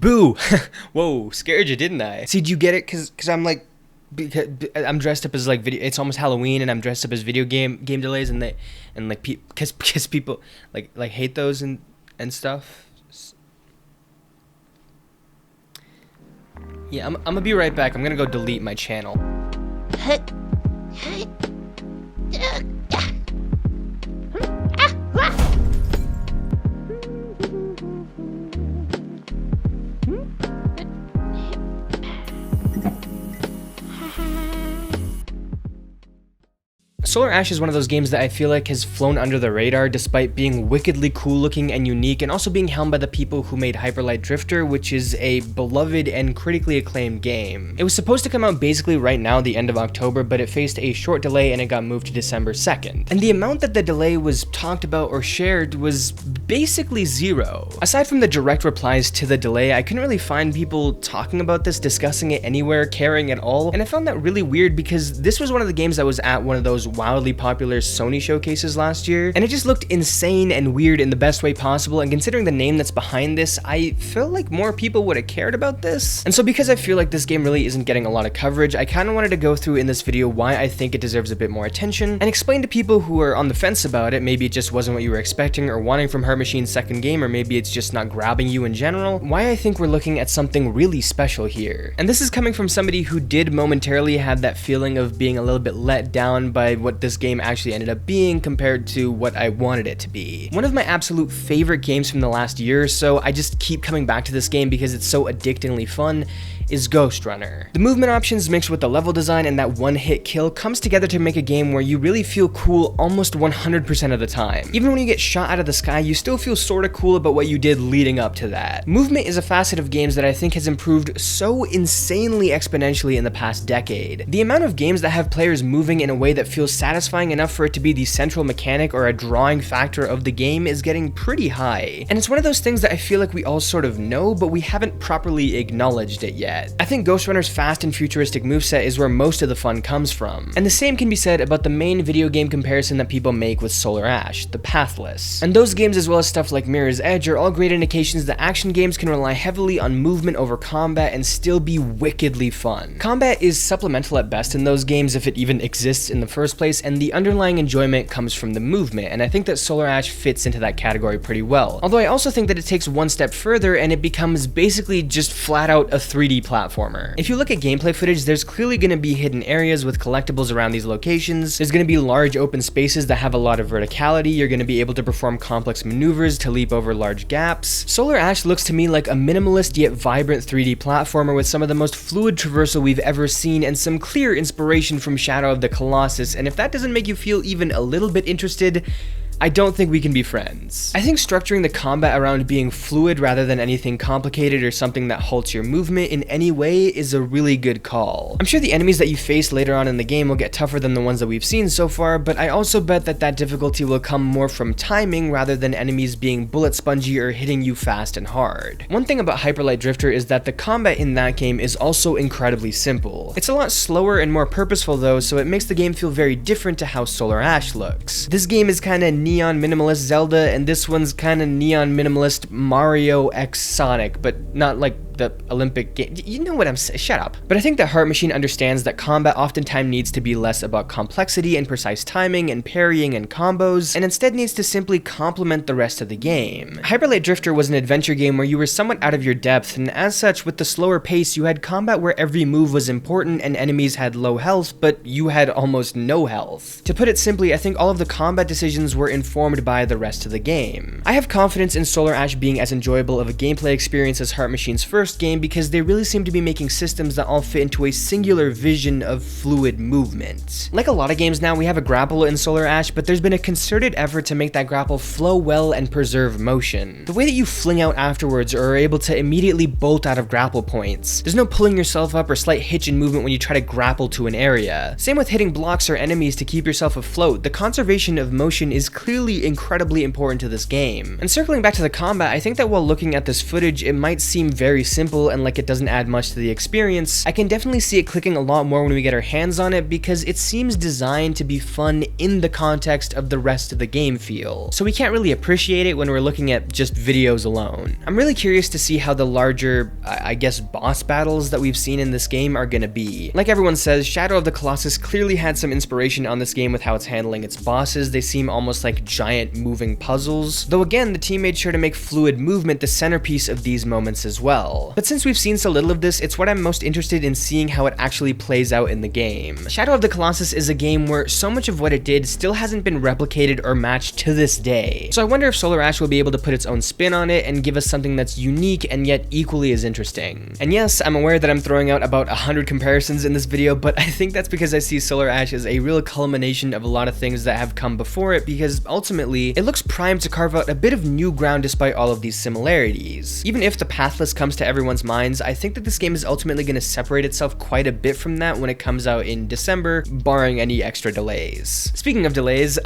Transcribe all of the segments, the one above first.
Boo! Whoa, scared you, didn't I? See, do you get it? Cause I'm like, because I'm dressed up as like video. It's almost Halloween, and I'm dressed up as video game delays, and because people like hate those and stuff. Yeah, I'm gonna be right back. I'm gonna go delete my channel. Solar Ash is one of those games that I feel like has flown under the radar despite being wickedly cool looking and unique, and also being helmed by the people who made Hyper Light Drifter, which is a beloved and critically acclaimed game. It was supposed to come out basically right now, the end of October, but it faced a short delay and it got moved to December 2nd. And the amount that the delay was talked about or shared was basically zero. Aside from the direct replies to the delay, I couldn't really find people talking about this, discussing it anywhere, caring at all, and I found that really weird because this was one of the games that was at one of those wildly popular Sony showcases last year, and it just looked insane and weird in the best way possible, and considering the name that's behind this, I feel like more people would have cared about this. And so because I feel like this game really isn't getting a lot of coverage, I kind of wanted to go through in this video why I think it deserves a bit more attention, and explain to people who are on the fence about it, maybe it just wasn't what you were expecting or wanting from Heart Machine's second game, or maybe it's just not grabbing you in general, why I think we're looking at something really special here. And this is coming from somebody who did momentarily have that feeling of being a little bit let down by what this game actually ended up being compared to what I wanted it to be. One of my absolute favorite games from the last year or so, I just keep coming back to this game because it's so addictingly fun, is Ghost Runner. The movement options mixed with the level design and that one-hit kill comes together to make a game where you really feel cool almost 100% of the time. Even when you get shot out of the sky, you still feel sorta cool about what you did leading up to that. Movement is a facet of games that I think has improved so insanely exponentially in the past decade. The amount of games that have players moving in a way that feels satisfying enough for it to be the central mechanic or a drawing factor of the game is getting pretty high. And it's one of those things that I feel like we all sort of know, but we haven't properly acknowledged it yet. I think Ghost Runner's fast and futuristic moveset is where most of the fun comes from. And the same can be said about the main video game comparison that people make with Solar Ash, the Pathless. And those games, as well as stuff like Mirror's Edge, are all great indications that action games can rely heavily on movement over combat and still be wickedly fun. Combat is supplemental at best in those games if it even exists in the first place, and the underlying enjoyment comes from the movement, and I think that Solar Ash fits into that category pretty well. Although I also think that it takes one step further and it becomes basically just flat out a 3D platformer. If you look at gameplay footage, there's clearly going to be hidden areas with collectibles around these locations. There's going to be large open spaces that have a lot of verticality. You're going to be able to perform complex maneuvers to leap over large gaps. Solar Ash looks to me like a minimalist yet vibrant 3D platformer with some of the most fluid traversal we've ever seen and some clear inspiration from Shadow of the Colossus, and if that doesn't make you feel even a little bit interested, I don't think we can be friends. I think structuring the combat around being fluid rather than anything complicated or something that halts your movement in any way is a really good call. I'm sure the enemies that you face later on in the game will get tougher than the ones that we've seen so far, but I also bet that that difficulty will come more from timing rather than enemies being bullet spongy or hitting you fast and hard. One thing about Hyper Light Drifter is that the combat in that game is also incredibly simple. It's a lot slower and more purposeful though, so it makes the game feel very different to how Solar Ash looks. This game is kinda neon minimalist Zelda, and this one's kinda neon minimalist Mario x Sonic, but not like the Olympic game. You know what I'm saying? Shut up. But I think that Heart Machine understands that combat oftentimes needs to be less about complexity and precise timing and parrying and combos, and instead needs to simply complement the rest of the game. Hyper Light Drifter was an adventure game where you were somewhat out of your depth, and as such, with the slower pace, you had combat where every move was important and enemies had low health, but you had almost no health. To put it simply, I think all of the combat decisions were informed by the rest of the game. I have confidence in Solar Ash being as enjoyable of a gameplay experience as Heart Machine's first game because they really seem to be making systems that all fit into a singular vision of fluid movement. Like a lot of games now, we have a grapple in Solar Ash, but there's been a concerted effort to make that grapple flow well and preserve motion. The way that you fling out afterwards or are able to immediately bolt out of grapple points. There's no pulling yourself up or slight hitch in movement when you try to grapple to an area. Same with hitting blocks or enemies to keep yourself afloat. The conservation of motion is clearly incredibly important to this game. And circling back to the combat, I think that while looking at this footage, it might seem very simple simple and like it doesn't add much to the experience, I can definitely see it clicking a lot more when we get our hands on it because it seems designed to be fun in the context of the rest of the game feel. So we can't really appreciate it when we're looking at just videos alone. I'm really curious to see how the larger, I guess, boss battles that we've seen in this game are gonna be. Like everyone says, Shadow of the Colossus clearly had some inspiration on this game with how it's handling its bosses. They seem almost like giant moving puzzles, though again, the team made sure to make fluid movement the centerpiece of these moments as well. But since we've seen so little of this, it's what I'm most interested in seeing how it actually plays out in the game. Shadow of the Colossus is a game where so much of what it did still hasn't been replicated or matched to this day. So I wonder if Solar Ash will be able to put its own spin on it and give us something that's unique and yet equally as interesting. And yes, I'm aware that I'm throwing out about 100 comparisons in this video, but I think that's because I see Solar Ash as a real culmination of a lot of things that have come before it, because ultimately, it looks primed to carve out a bit of new ground despite all of these similarities. Even if the pathless comes to everyone's minds, I think that this game is ultimately going to separate itself quite a bit from that when it comes out in December, barring any extra delays. Speaking of delays,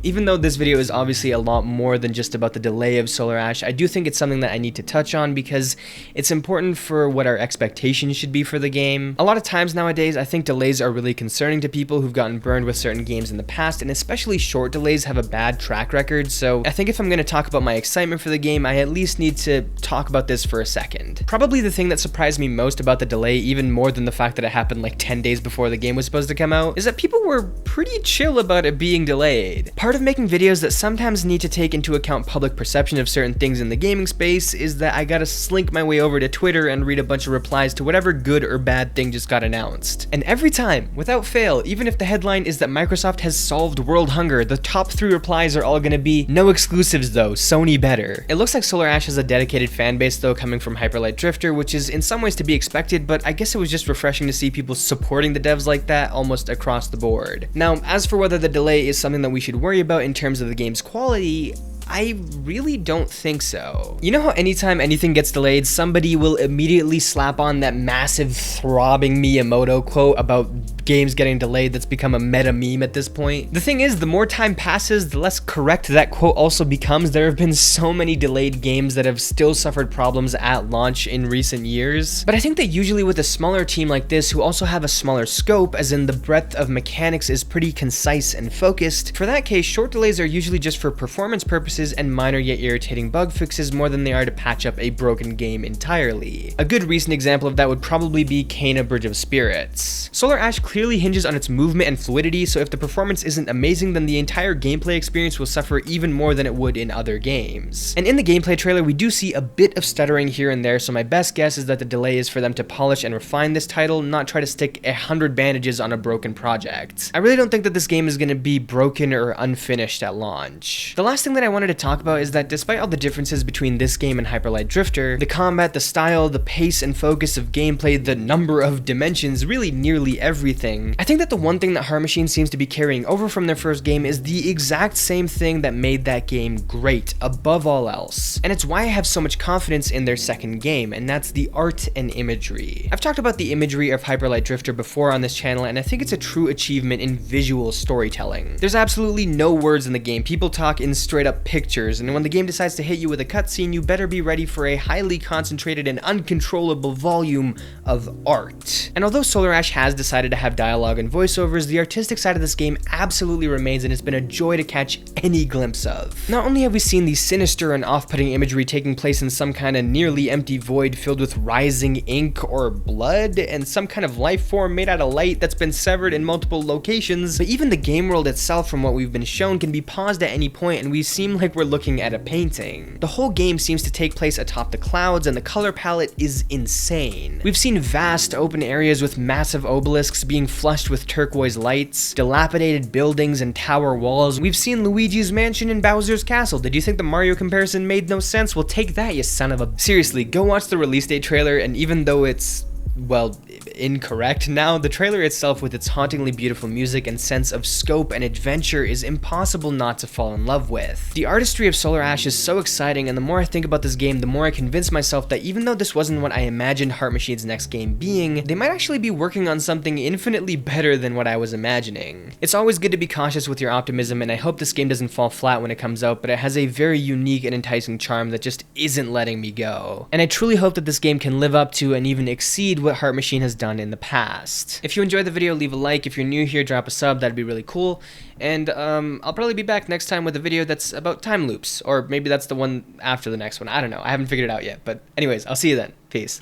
even though this video is obviously a lot more than just about the delay of Solar Ash, I do think it's something that I need to touch on because it's important for what our expectations should be for the game. A lot of times nowadays, I think delays are really concerning to people who've gotten burned with certain games in the past, and especially short delays have a bad track record, so I think if I'm going to talk about my excitement for the game, I at least need to talk about this for a second. Probably the thing that surprised me most about the delay, even more than the fact that it happened like 10 days before the game was supposed to come out, is that people were pretty chill about it being delayed. Part of making videos that sometimes need to take into account public perception of certain things in the gaming space is that I gotta slink my way over to Twitter and read a bunch of replies to whatever good or bad thing just got announced. And every time, without fail, even if the headline is that Microsoft has solved world hunger, the top 3 replies are all gonna be, "No exclusives though, Sony better." It looks like Solar Ash has a dedicated fan base though, coming from Hyperlight Drifter, which is in some ways to be expected, but I guess it was just refreshing to see people supporting the devs like that almost across the board. Now, as for whether the delay is something that we should worry about in terms of the game's quality, I really don't think so. You know how anytime anything gets delayed, somebody will immediately slap on that massive throbbing Miyamoto quote about games getting delayed that's become a meta meme at this point? The thing is, the more time passes, the less correct that quote also becomes. There have been so many delayed games that have still suffered problems at launch in recent years. But I think that usually with a smaller team like this, who also have a smaller scope, as in the breadth of mechanics is pretty concise and focused, for that case, short delays are usually just for performance purposes and minor yet irritating bug fixes more than they are to patch up a broken game entirely. A good recent example of that would probably be Kena Bridge of Spirits. Solar Ash clearly hinges on its movement and fluidity, so if the performance isn't amazing, then the entire gameplay experience will suffer even more than it would in other games. And in the gameplay trailer, we do see a bit of stuttering here and there, so my best guess is that the delay is for them to polish and refine this title, not try to stick 100 bandages on a broken project. I really don't think that this game is going to be broken or unfinished at launch. The last thing that I wanted to talk about is that despite all the differences between this game and Hyperlight Drifter, the combat, the style, the pace and focus of gameplay, the number of dimensions, really nearly everything, I think that the one thing that Heart Machine seems to be carrying over from their first game is the exact same thing that made that game great, above all else. And it's why I have so much confidence in their second game, and that's the art and imagery. I've talked about the imagery of Hyperlight Drifter before on this channel, and I think it's a true achievement in visual storytelling. There's absolutely no words in the game, people talk in straight up pictures, and when the game decides to hit you with a cutscene, you better be ready for a highly concentrated and uncontrollable volume of art. And although Solar Ash has decided to have dialogue and voiceovers, the artistic side of this game absolutely remains, and it's been a joy to catch any glimpse of. Not only have we seen the sinister and off-putting imagery taking place in some kind of nearly empty void filled with rising ink or blood, and some kind of life form made out of light that's been severed in multiple locations, but even the game world itself, from what we've been shown, can be paused at any point, and we seem like we're looking at a painting. The whole game seems to take place atop the clouds, and the color palette is insane. We've seen vast open areas with massive obelisks being flushed with turquoise lights, dilapidated buildings and tower walls. We've seen Luigi's mansion and Bowser's castle. Did you think the Mario comparison made no sense? Well, take that, you son of a... Seriously, go watch the release date trailer, and even though it's... well, incorrect now. The trailer itself, with its hauntingly beautiful music and sense of scope and adventure, is impossible not to fall in love with. The artistry of Solar Ash is so exciting, and the more I think about this game, the more I convince myself that even though this wasn't what I imagined Heart Machine's next game being, they might actually be working on something infinitely better than what I was imagining. It's always good to be cautious with your optimism, and I hope this game doesn't fall flat when it comes out, but it has a very unique and enticing charm that just isn't letting me go. And I truly hope that this game can live up to and even exceed what Heart Machine has done in the past. If you enjoyed the video, leave a like. If you're new here, drop a sub, that'd be really cool. And I'll probably be back next time with a video that's about time loops, or maybe that's the one after the next one. I don't know. I haven't figured it out yet, but anyways, I'll see you then. Peace.